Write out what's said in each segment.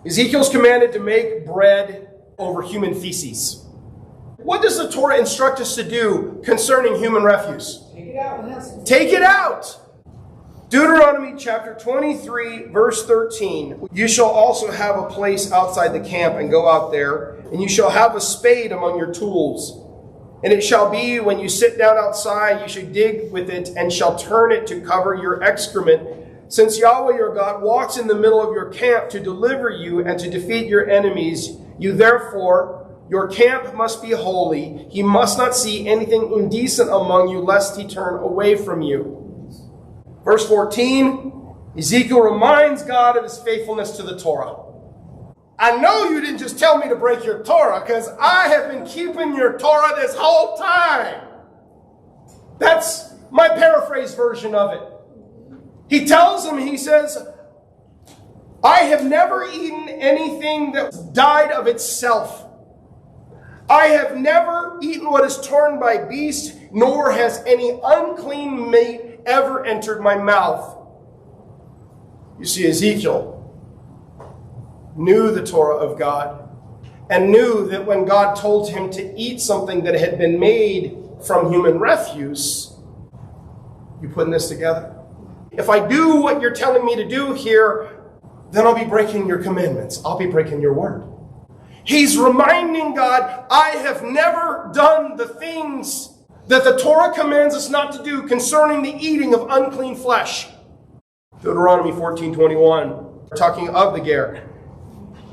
Ezekiel's commanded to make bread over human feces. What does the Torah instruct us to do concerning human refuse? Take it out. Take it out. Deuteronomy chapter 23, verse 13. You shall also have a place outside the camp and go out there, and you shall have a spade among your tools. And it shall be when you sit down outside, you shall dig with it and shall turn it to cover your excrement. Since Yahweh your God walks in the middle of your camp to deliver you and to defeat your enemies, you therefore, your camp must be holy. He must not see anything indecent among you, lest he turn away from you. Verse 14, Ezekiel reminds God of his faithfulness to the Torah. I know you didn't just tell me to break your Torah, because I have been keeping your Torah this whole time. That's my paraphrase version of it. He tells him, he says, I have never eaten anything that died of itself. I have never eaten what is torn by beasts, nor has any unclean meat ever entered my mouth. You see, Ezekiel knew the Torah of God and knew that when God told him to eat something that had been made from human refuse, you putting this together? If I do what you're telling me to do here, then I'll be breaking your commandments. I'll be breaking your word. He's reminding God, I have never done the things that the Torah commands us not to do concerning the eating of unclean flesh. Deuteronomy 14:21, talking of the ger.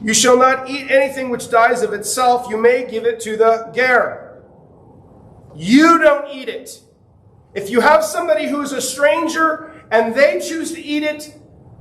You shall not eat anything which dies of itself. You may give it to the ger. You don't eat it. If you have somebody who's a stranger and they choose to eat it,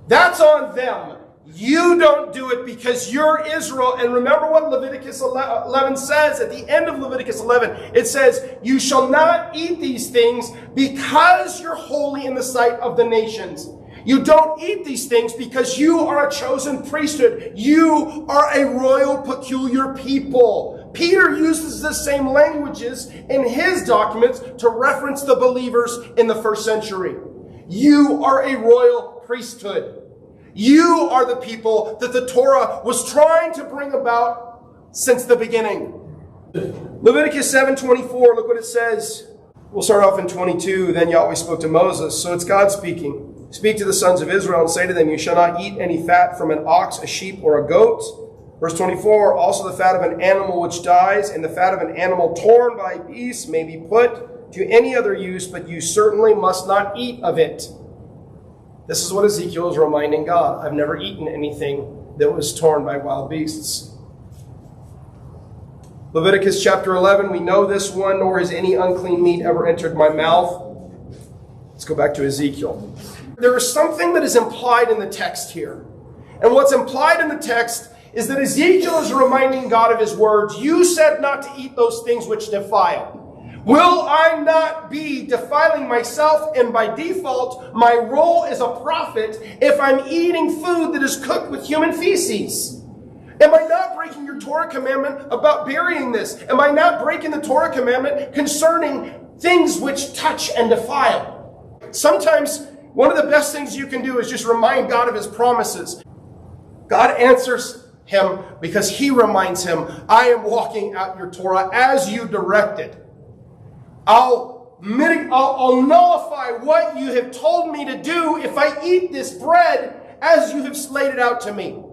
that's on them. You don't do it because you're Israel. And remember what Leviticus 11 says. At the end of Leviticus 11, it says, you shall not eat these things because you're holy in the sight of the nations. You don't eat these things because you are a chosen priesthood. You are a royal, peculiar people. Peter uses the same languages in his documents to reference the believers in the first century. You are a royal priesthood. You are the people that the Torah was trying to bring about since the beginning. Leviticus 7:24, look what it says. We'll start off in 22. Then Yahweh spoke to Moses. So it's God speaking. Speak to the sons of Israel and say to them, you shall not eat any fat from an ox, a sheep, or a goat. Verse 24, also the fat of an animal which dies, and the fat of an animal torn by beasts may be put to any other use, but you certainly must not eat of it. This is what Ezekiel is reminding God. I've never eaten anything that was torn by wild beasts. Leviticus chapter 11, we know this one, nor has any unclean meat ever entered my mouth. Let's go back to Ezekiel. There is something that is implied in the text here. And what's implied in the text is that Ezekiel is reminding God of his words. You said not to eat those things which defile. Will I not be defiling myself? And by default, my role as a prophet if I'm eating food that is cooked with human feces? Am I not breaking your Torah commandment about burying this? Am I not breaking the Torah commandment concerning things which touch and defile? Sometimes one of the best things you can do is just remind God of his promises. God answers him because he reminds him, I am walking out your Torah as you directed. I'll nullify what you have told me to do if I eat this bread as you have laid it out to me.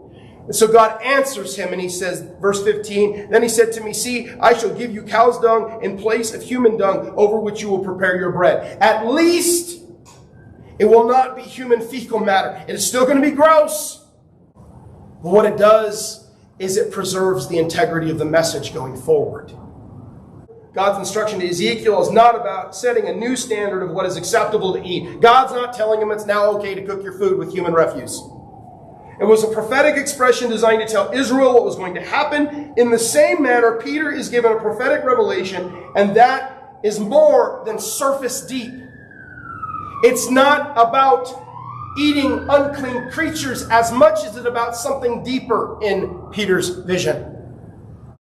And so God answers him and he says, verse 15, then he said to me, see, I shall give you cow's dung in place of human dung over which you will prepare your bread. At least it will not be human fecal matter. It is still going to be gross. But what it does is it preserves the integrity of the message going forward. God's instruction to Ezekiel is not about setting a new standard of what is acceptable to eat. God's not telling him it's now okay to cook your food with human refuse. It was a prophetic expression designed to tell Israel what was going to happen. In the same manner, Peter is given a prophetic revelation, and that is more than surface deep. It's not about eating unclean creatures as much as it's about something deeper in Peter's vision.